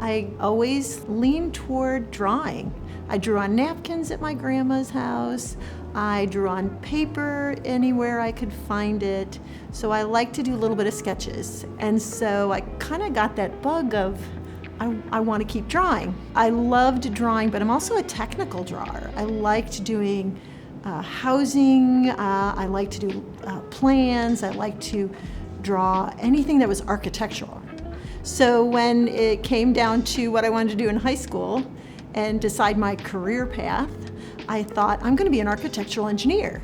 I always leaned toward drawing. I drew on napkins at my grandma's house. I drew on paper anywhere I could find it. So I like to do a little bit of sketches. And so I kind of got that bug of, I want to keep drawing. I loved drawing, but I'm also a technical drawer. I liked doing housing. I like to do plans. I like to draw anything that was architectural. So when it came down to what I wanted to do in high school and decide my career path, I thought, I'm going to be an architectural engineer.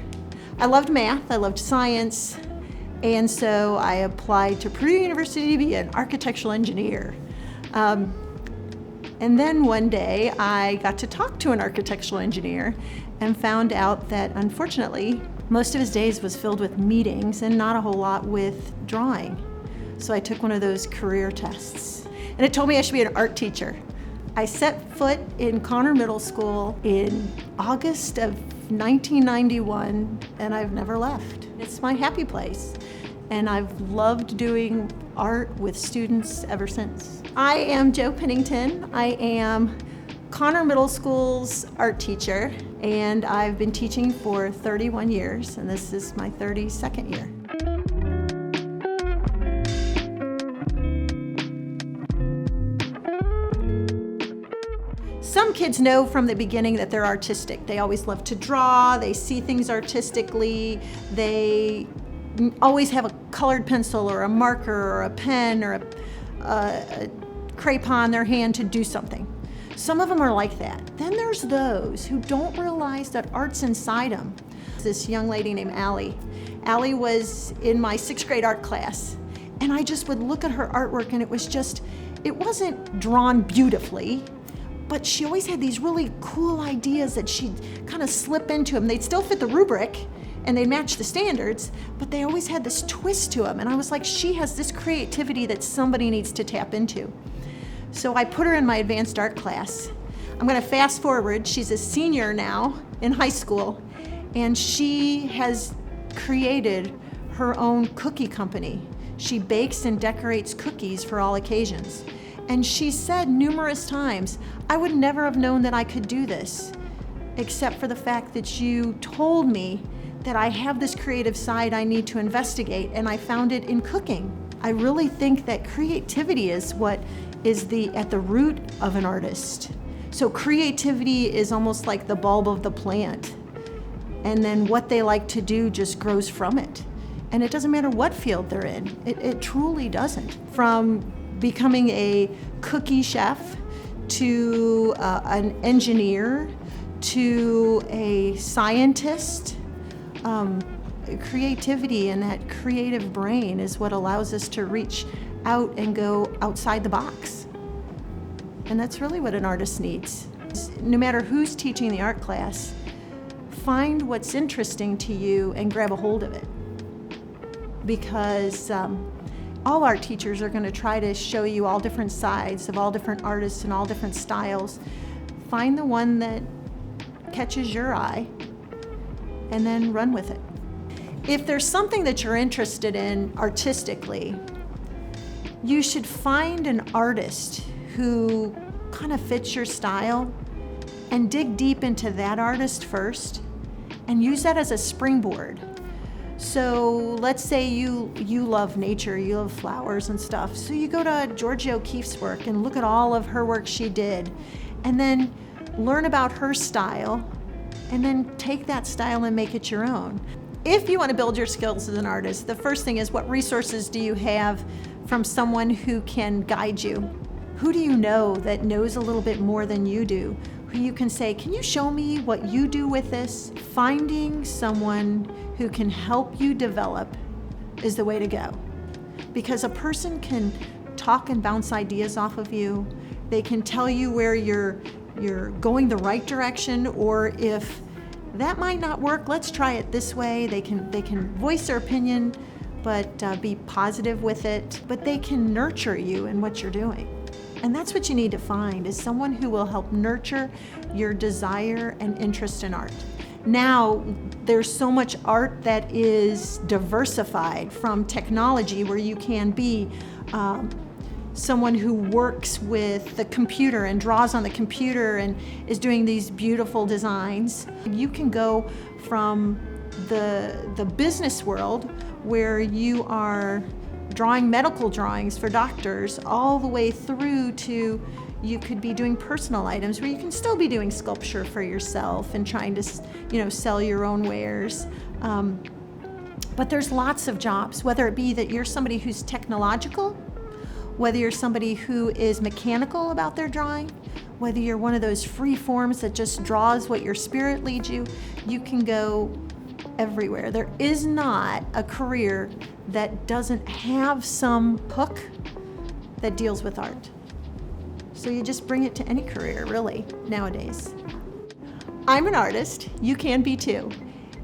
I loved math, I loved science, and so I applied to Purdue University to be an architectural engineer. And then one day I got to talk to an architectural engineer and found out that unfortunately most of his days was filled with meetings and not a whole lot with drawing. So I took one of those career tests and it told me I should be an art teacher. I set foot in Conner Middle School in August of 1991 and I've never left. It's my happy place. And I've loved doing art with students ever since. I am Jo Pennington. I am Conner Middle School's art teacher, and I've been teaching for 31 years, and this is my 32nd year. Some kids know from the beginning that they're artistic. They always love to draw, they see things artistically, they always have a colored pencil or a marker or a pen or a crayon in their hand to do something. Some of them are like that. Then there's those who don't realize that art's inside them. This young lady named Allie. Allie was in my 6th grade art class, and I just would look at her artwork and it wasn't drawn beautifully, but she always had these really cool ideas that she'd kind of slip into them. They'd still fit the rubric, and they match the standards, but they always had this twist to them. And I was like, she has this creativity that somebody needs to tap into. So I put her in my advanced art class. I'm gonna fast forward, she's a senior now in high school, and she has created her own cookie company. She bakes and decorates cookies for all occasions. And she said numerous times, I would never have known that I could do this, except for the fact that you told me that I have this creative side I need to investigate, and I found it in cooking. I really think that creativity is what is at the root of an artist. So creativity is almost like the bulb of the plant, and then what they like to do just grows from it. And it doesn't matter what field they're in, it truly doesn't. From becoming a cookie chef to an engineer to a scientist, creativity and that creative brain is what allows us to reach out and go outside the box. And that's really what an artist needs. No matter who's teaching the art class, find what's interesting to you and grab a hold of it. Because all art teachers are going to try to show you all different sides of all different artists and all different styles. Find the one that catches your eye and then run with it. If there's something that you're interested in artistically, you should find an artist who kind of fits your style and dig deep into that artist first and use that as a springboard. So let's say you love nature, you love flowers and stuff. So you go to Georgia O'Keeffe's work and look at all of her work she did, and then learn about her style, and then take that style and make it your own. If you want to build your skills as an artist, the first thing is, what resources do you have from someone who can guide you? Who do you know that knows a little bit more than you do? Who you can say, can you show me what you do with this? Finding someone who can help you develop is the way to go. Because a person can talk and bounce ideas off of you. They can tell you where you're going the right direction, or if that might not work, let's try it this way. They can voice their opinion, but be positive with it. But they can nurture you in what you're doing. And that's what you need to find, is someone who will help nurture your desire and interest in art. Now, there's so much art that is diversified from technology, where you can be someone who works with the computer and draws on the computer and is doing these beautiful designs. You can go from the business world where you are drawing medical drawings for doctors all the way through to you could be doing personal items where you can still be doing sculpture for yourself and trying to, sell your own wares. But there's lots of jobs, whether it be that you're somebody who's technological, whether you're somebody who is mechanical about their drawing, whether you're one of those free forms that just draws what your spirit leads you, you can go everywhere. There is not a career that doesn't have some hook that deals with art. So you just bring it to any career, really, nowadays. I'm an artist. You can be too.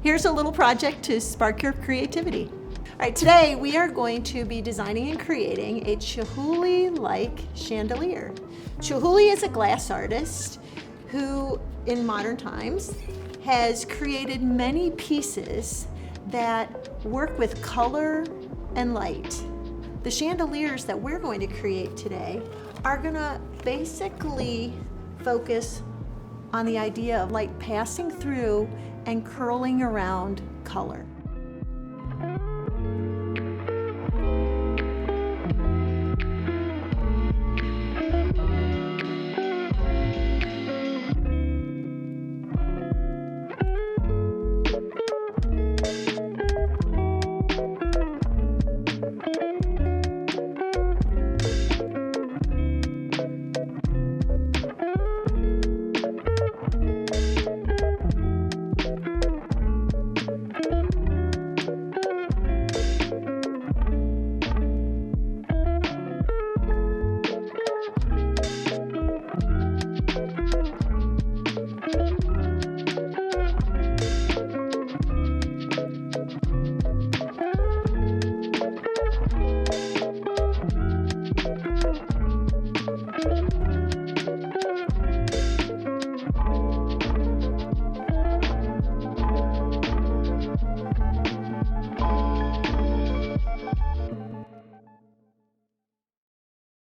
Here's a little project to spark your creativity. All right, today we are going to be designing and creating a Chihuly-like chandelier. Chihuly is a glass artist who, in modern times, has created many pieces that work with color and light. The chandeliers that we're going to create today are gonna basically focus on the idea of light passing through and curling around color.